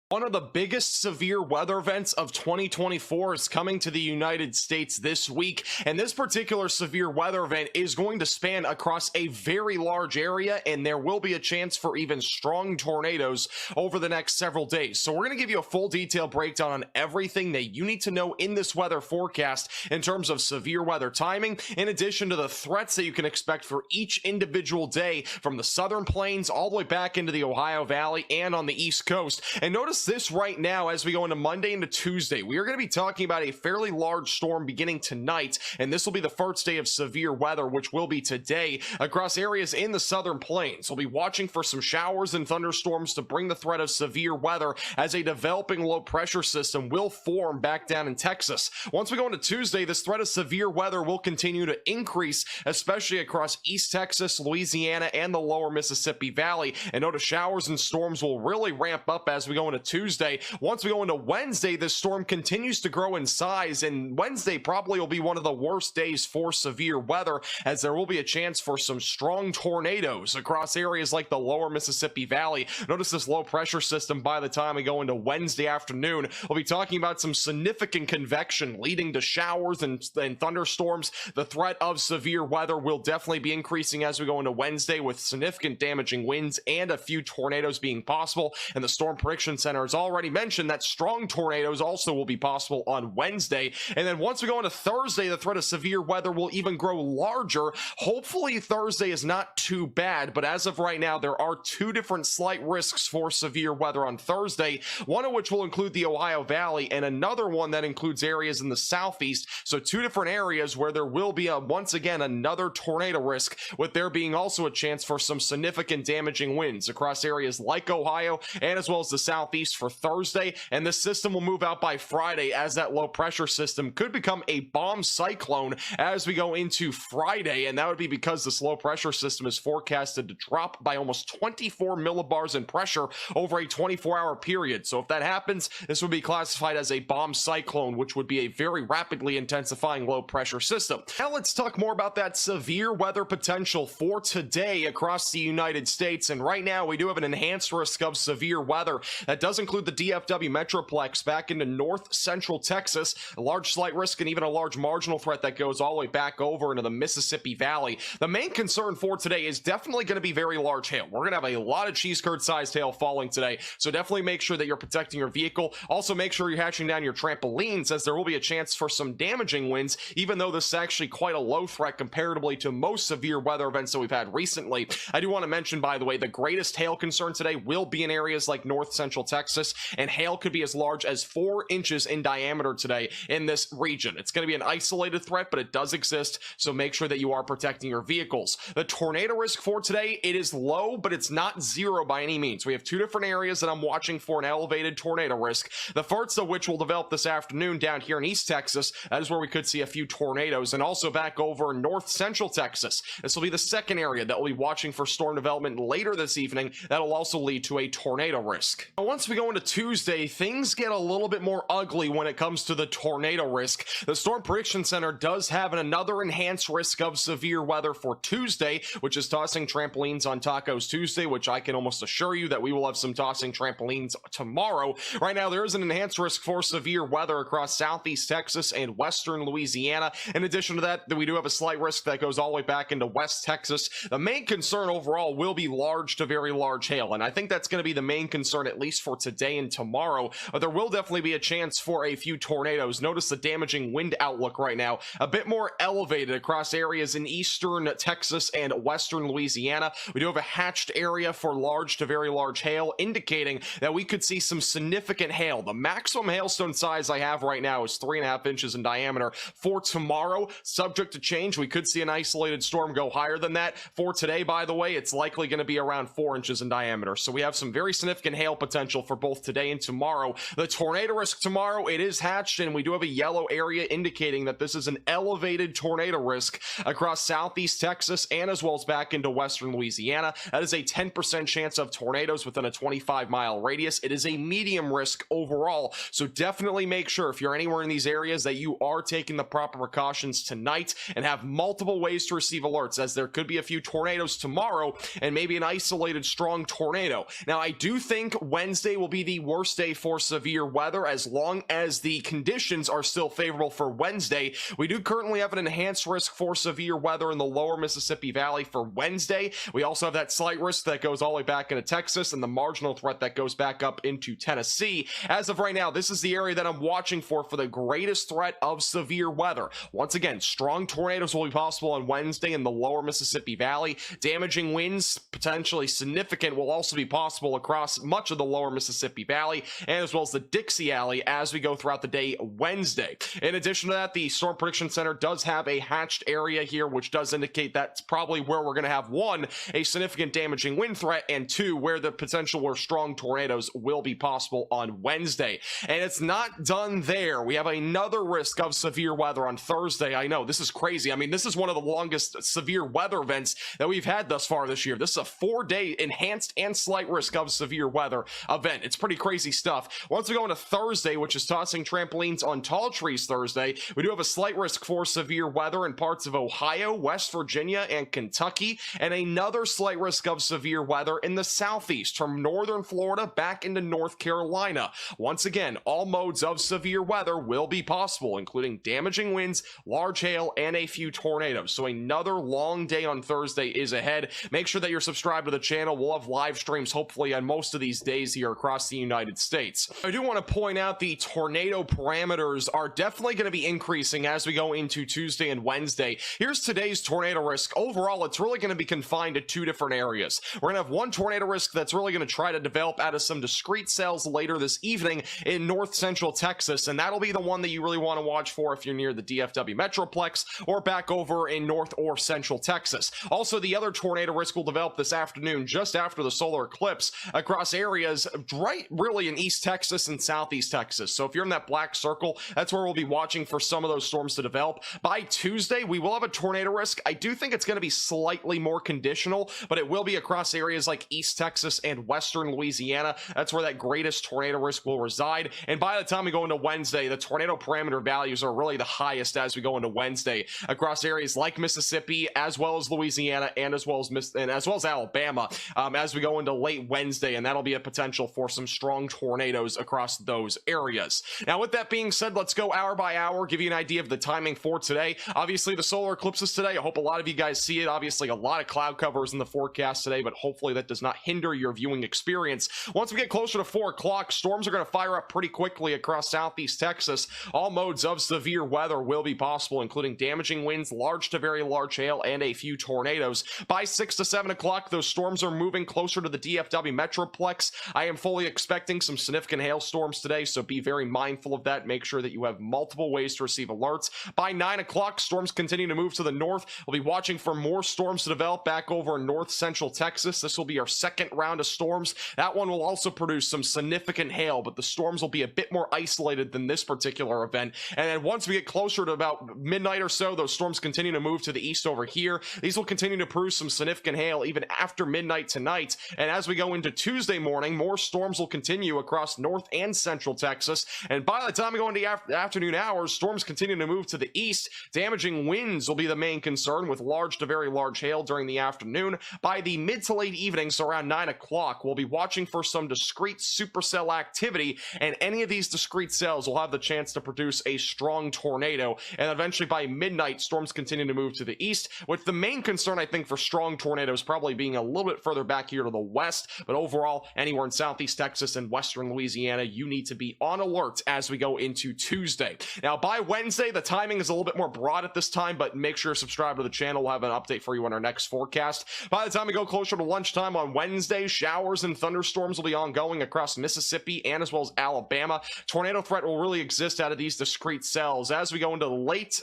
One of the biggest severe weather events of 2024 is coming to the United States this week, and this particular severe weather event is going to span across a very large area, and there will be a chance for even strong tornadoes over the next several days. So we're going to give you a full detailed breakdown on everything that you need to know in this weather forecast in terms of severe weather timing, in addition to the threats that you can expect for each individual day from the southern plains all the way back into the Ohio Valley and on the East Coast. And notice this right now as we go into Monday into Tuesday. We are going to be talking about a fairly large storm beginning tonight, and this will be the first day of severe weather, which will be today across areas in the southern plains. We'll be watching for some showers and thunderstorms to bring the threat of severe weather as a developing low pressure system will form back down in Texas. Once we go into Tuesday, this threat of severe weather will continue to increase, especially across East Texas, Louisiana, and the lower Mississippi Valley. And notice showers and storms will really ramp up as we go into Tuesday. Once we go into Wednesday, this storm continues to grow in size, and Wednesday probably will be one of the worst days for severe weather, as there will be a chance for some strong tornadoes across areas like the lower Mississippi Valley. Notice this low pressure system by the time we go into Wednesday afternoon. We'll be talking about some significant convection leading to showers and thunderstorms. The threat of severe weather will definitely be increasing as we go into Wednesday, with significant damaging winds and a few tornadoes being possible. And the Storm Prediction Center has already mentioned that strong tornadoes also will be possible on Wednesday. And then once we go into Thursday, the threat of severe weather will even grow larger. Hopefully Thursday is not too bad, but as of right now, there are two different slight risks for severe weather on Thursday, one of which will include the Ohio Valley and another one that includes areas in the southeast. So two different areas where there will be once again another tornado risk, with there being also a chance for some significant damaging winds across areas like Ohio and as well as the southeast for Thursday. And this system will move out by Friday, as that low pressure system could become a bomb cyclone as we go into Friday, and that would be because this low pressure system is forecasted to drop by almost 24 millibars in pressure over a 24-hour period. So if that happens, this would be classified as a bomb cyclone, which would be a very rapidly intensifying low pressure system. Now let's talk more about that severe weather potential for today across the United States. And right now we do have an enhanced risk of severe weather that does include the DFW Metroplex back into north central Texas, a large slight risk and even a large marginal threat that goes all the way back over into the Mississippi Valley. The main concern for today is definitely going to be very large hail. We're going to have a lot of cheese curd sized hail falling today, so definitely make sure that you're protecting your vehicle. Also make sure you're hatching down your trampolines, as there will be a chance for some damaging winds, even though this is actually quite a low threat comparatively to most severe weather events that we've had recently. I do want to mention, by the way, the greatest hail concern today will be in areas like north central Texas, and hail could be as large as 4 inches in diameter today in this region. It's going to be an isolated threat, but it does exist, so make sure that you are protecting your vehicles. The tornado risk for today, it is low, but it's not zero by any means. We have two different areas that I'm watching for an elevated tornado risk. The first of which will develop this afternoon down here in East Texas. That is where we could see a few tornadoes, and also back over in north central Texas. This will be the second area that we'll be watching for storm development later this evening. That'll also lead to a tornado risk. Now, once we go into Tuesday, things get a little bit more ugly when it comes to the tornado risk. The Storm Prediction Center does have another enhanced risk of severe weather for Tuesday, which is tossing trampolines on Tacos Tuesday, which I can almost assure you that we will have some tossing trampolines tomorrow. Right now, there is an enhanced risk for severe weather across southeast Texas and western Louisiana. In addition to that, we do have a slight risk that goes all the way back into West Texas. The main concern overall will be large to very large hail, and I think that's going to be the main concern at least for today and tomorrow. But there will definitely be a chance for a few tornadoes. Notice the damaging wind outlook right now, a bit more elevated across areas in eastern Texas and western Louisiana. We do have a hatched area for large to very large hail, indicating that we could see some significant hail. The maximum hailstone size I have right now is 3.5 inches in diameter. For tomorrow, subject to change, we could see an isolated storm go higher than that. For today, by the way, it's likely going to be around 4 inches in diameter. So we have some very significant hail potential for both today and tomorrow. The tornado risk tomorrow, it is hatched, and we do have a yellow area indicating that this is an elevated tornado risk across southeast Texas and as well as back into western Louisiana. That is a 10% chance of tornadoes within a 25-mile radius. It is a medium risk overall, so definitely make sure if you're anywhere in these areas that you are taking the proper precautions tonight and have multiple ways to receive alerts, as there could be a few tornadoes tomorrow and maybe an isolated strong tornado. Now, I do think Wednesday will be the worst day for severe weather as long as the conditions are still favorable for Wednesday. We do currently have an enhanced risk for severe weather in the lower Mississippi Valley for Wednesday. We also have that slight risk that goes all the way back into Texas and the marginal threat that goes back up into Tennessee. As of right now, this is the area that I'm watching for the greatest threat of severe weather. Once again, strong tornadoes will be possible on Wednesday in the lower Mississippi Valley. Damaging winds, potentially significant, will also be possible across much of the lower Mississippi Valley and as well as the Dixie Alley as we go throughout the day Wednesday. In addition to that, the Storm Prediction Center does have a hatched area here, which does indicate that's probably where we're going to have, one, a significant damaging wind threat, and two, where the potential where strong tornadoes will be possible on Wednesday. And it's not done there. We have another risk of severe weather on Thursday. I know, this is crazy. I mean, this is one of the longest severe weather events that we've had thus far this year. This is a 4-day enhanced and slight risk of severe weather event. It's pretty crazy stuff. Once we go into Thursday, which is tossing trampolines on tall trees Thursday, we do have a slight risk for severe weather in parts of Ohio, West Virginia, and Kentucky, and another slight risk of severe weather in the southeast from northern Florida back into North Carolina. Once again, all modes of severe weather will be possible, including damaging winds, large hail, and a few tornadoes. So another long day on Thursday is ahead. Make sure that you're subscribed to the channel. We'll have live streams hopefully on most of these days here across the United States. I do want to point out the tornado parameters are definitely going to be increasing as we go into Tuesday and Wednesday. Here's today's tornado risk. Overall, it's really going to be confined to two different areas. We're going to have one tornado risk that's really going to try to develop out of some discrete cells later this evening in north central Texas, and that'll be the one that you really want to watch for if you're near the DFW Metroplex or back over in north or central Texas. Also, the other tornado risk will develop this afternoon just after the solar eclipse across areas right really in East Texas and Southeast Texas. So if you're in that black circle, that's where we'll be watching for some of those storms to develop. By Tuesday, we will have a tornado risk. I do think it's going to be slightly more conditional, but it will be across areas like East Texas and western Louisiana. That's where that greatest tornado risk will reside. And by the time we go into Wednesday, the tornado parameter values are really the highest as we go into Wednesday across areas like Mississippi, as well as Louisiana, and as well as Alabama, as we go into late Wednesday, and that'll be a potential for some strong tornadoes across those areas. Now, with that being said, let's go hour by hour, give you an idea of the timing for today. Obviously, the solar eclipses today. I hope a lot of you guys see it. Obviously, a lot of cloud covers in the forecast today, but hopefully that does not hinder your viewing experience. Once we get closer to 4 o'clock, storms are going to fire up pretty quickly across southeast Texas. All modes of severe weather will be possible, including damaging winds, large to very large hail, and a few tornadoes. By 6 to 7 o'clock, those storms are moving closer to the DFW Metroplex. I am fully expecting some significant hailstorms today, so be very mindful of that. Make sure that you have multiple ways to receive alerts. By 9 o'clock, storms continue to move to the north. We'll be watching for more storms to develop back over in north central Texas. This will be our second round of storms. That one will also produce some significant hail, but the storms will be a bit more isolated than this particular event. And then once we get closer to about midnight or so, those storms continue to move to the east over here. These will continue to produce some significant hail even after midnight tonight. And as we go into Tuesday morning, more storms will continue across north and central Texas. And by the time we go into the afternoon hours, storms continue to move to the east. Damaging winds will be the main concern, with large to very large hail during the afternoon. By the mid to late evening, so around 9 o'clock, we'll be watching for some discrete supercell activity, and any of these discrete cells will have the chance to produce a strong tornado. And eventually by midnight, storms continue to move to the east, with the main concern I think for strong tornadoes probably being a little bit further back here to the west. But overall, anywhere in southeast Texas and western Louisiana, you need to be on alert as we go into Tuesday. Now, by Wednesday, the timing is a little bit more broad at this time, but make sure to subscribe to the channel. We'll have an update for you on our next forecast. By the time we go closer to lunchtime on Wednesday, showers and thunderstorms will be ongoing across Mississippi and as well as Alabama. Tornado threat will really exist out of these discrete cells. As we go into late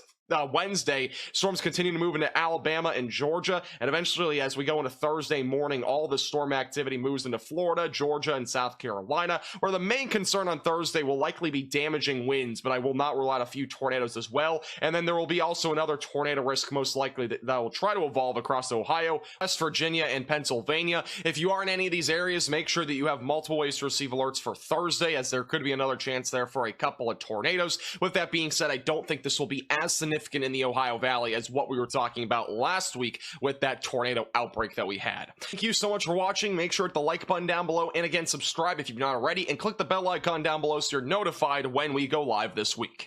Wednesday, storms continue to move into Alabama and Georgia, and eventually as we go into Thursday morning, all the storm activity moves into Florida, Georgia, and South Carolina, where the main concern on Thursday will likely be damaging winds, but I will not rule out a few tornadoes as well. And then there will be also another tornado risk most likely that will try to evolve across Ohio, West Virginia, and Pennsylvania. If you are in any of these areas, make sure that you have multiple ways to receive alerts for Thursday, as there could be another chance there for a couple of tornadoes. With that being said, I don't think this will be as significant significant in the Ohio Valley as what we were talking about last week with that tornado outbreak that we had. Thank you so much for watching. Make sure to hit the like button down below, and again, subscribe if you've not already, and click the bell icon down below so you're notified when we go live this week.